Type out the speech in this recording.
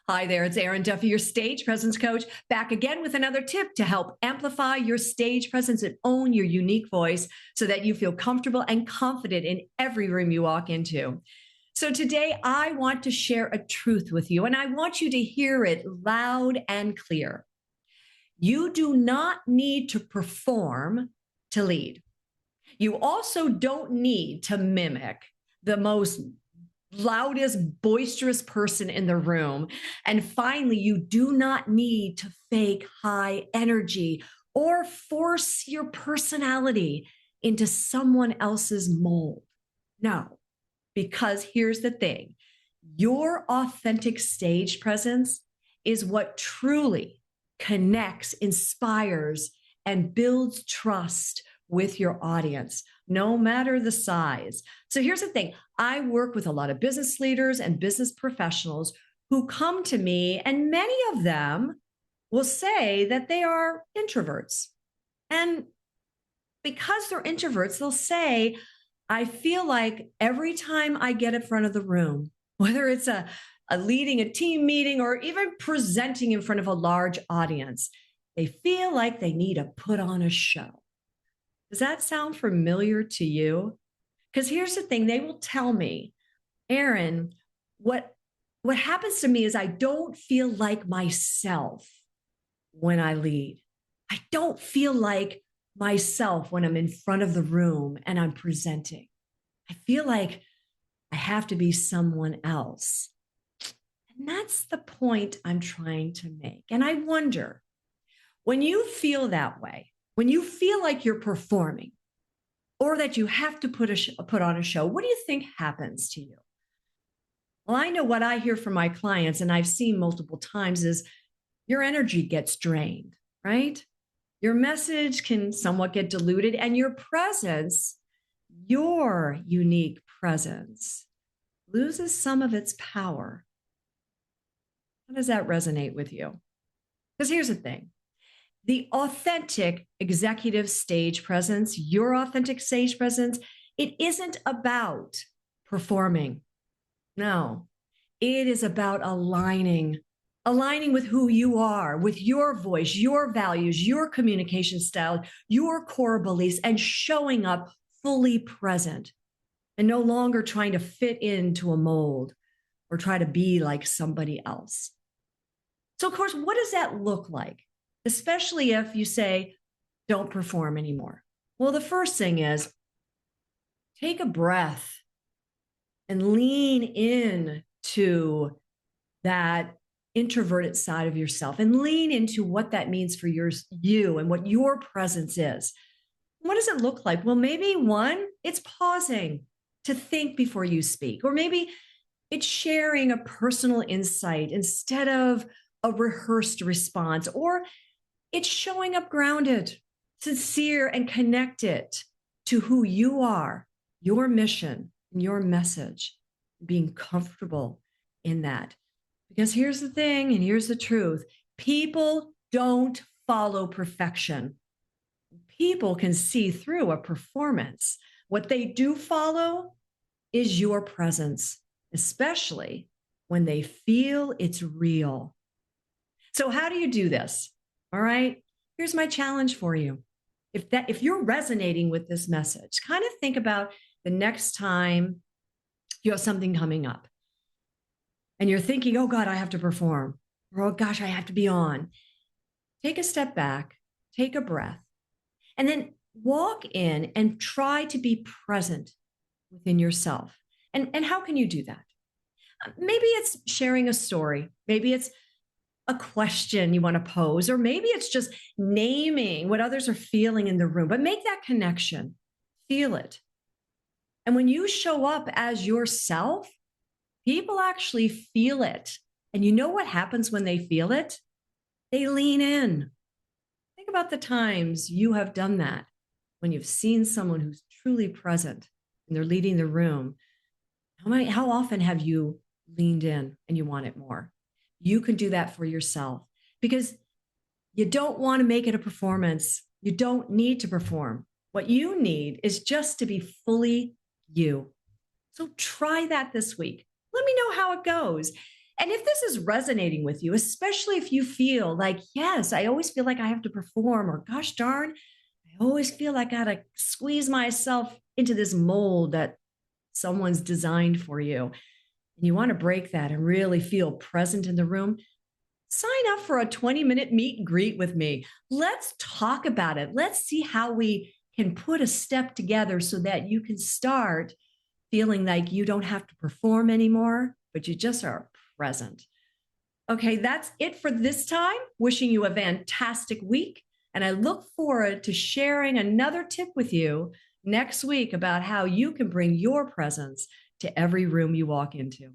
Hi there, it's Erin, Duffy, your stage presence coach, back again with another tip to help amplify your stage presence and own your unique voice so that you feel comfortable and confident in every room you walk into. So today I want to share a truth with you, and I want you to hear it loud and clear. You do not need to perform to lead. You also don't need to mimic the most loudest, boisterous person in the room. And finally, you do not need to fake high energy or force your personality into someone else's mold. No, because here's the thing, your authentic stage presence is what truly connects, inspires, and builds trust with your audience, no matter the size. So here's the thing. I work with a lot of business leaders and business professionals who come to me, and many of them will say that they are introverts. And because they're introverts, they'll say, I feel like every time I get in front of the room, whether it's a leading a team meeting or even presenting in front of a large audience, they feel like they need to put on a show. Does that sound familiar to you? Because here's the thing, they will tell me, Erin, what happens to me is I don't feel like myself when I lead. I don't feel like myself when I'm in front of the room and I'm presenting. I feel like I have to be someone else. And that's the point I'm trying to make. And I wonder, when you feel that way, when you feel like you're performing or that you have to put on a show, what do you think happens to you? Well, I know what I hear from my clients, and I've seen multiple times, is your energy gets drained, right? Your message can somewhat get diluted, and your presence, your unique presence, loses some of its power. How does that resonate with you? Because here's the thing. The authentic executive stage presence, your authentic stage presence, it isn't about performing. No, it is about aligning with who you are, with your voice, your values, your communication style, your core beliefs, and showing up fully present and no longer trying to fit into a mold or try to be like somebody else. So, of course, what does that look like? Especially if you say, don't perform anymore. Well, the first thing is take a breath and lean in to that introverted side of yourself and lean into what that means for you and what your presence is. What does it look like? Well, maybe one, it's pausing to think before you speak, or maybe it's sharing a personal insight instead of a rehearsed response, or it's showing up grounded, sincere, and connected to who you are, your mission, and your message, being comfortable in that. Because here's the thing, and here's the truth. People don't follow perfection. People can see through a performance. What they do follow is your presence, especially when they feel it's real. So how do you do this? All right, here's my challenge for you. If you're resonating with this message, kind of think about the next time you have something coming up and you're thinking, oh God, I have to perform, or oh gosh, I have to be on. Take a step back, take a breath, and then walk in and try to be present within yourself. And how can you do that? Maybe it's sharing a story. Maybe it's a question you want to pose, or maybe it's just naming what others are feeling in the room, but make that connection, feel it. And when you show up as yourself, people actually feel it. And you know what happens when they feel it? They lean in. Think about the times you have done that, when you've seen someone who's truly present and they're leading the room. How often have you leaned in and you want it more? You can do that for yourself, because you don't want to make it a performance. You don't need to perform. What you need is just to be fully you. So try that this week. Let me know how it goes. And if this is resonating with you, especially if you feel like, yes, I always feel like I have to perform, or gosh darn, I always feel like I gotta squeeze myself into this mold that someone's designed for you, and you want to break that and really feel present in the room, sign up for a 20-minute meet and greet with me. Let's talk about it. Let's see how we can put a step together so that you can start feeling like you don't have to perform anymore, but you just are present. Okay, that's it for this time. Wishing you a fantastic week. And I look forward to sharing another tip with you next week about how you can bring your presence to every room you walk into.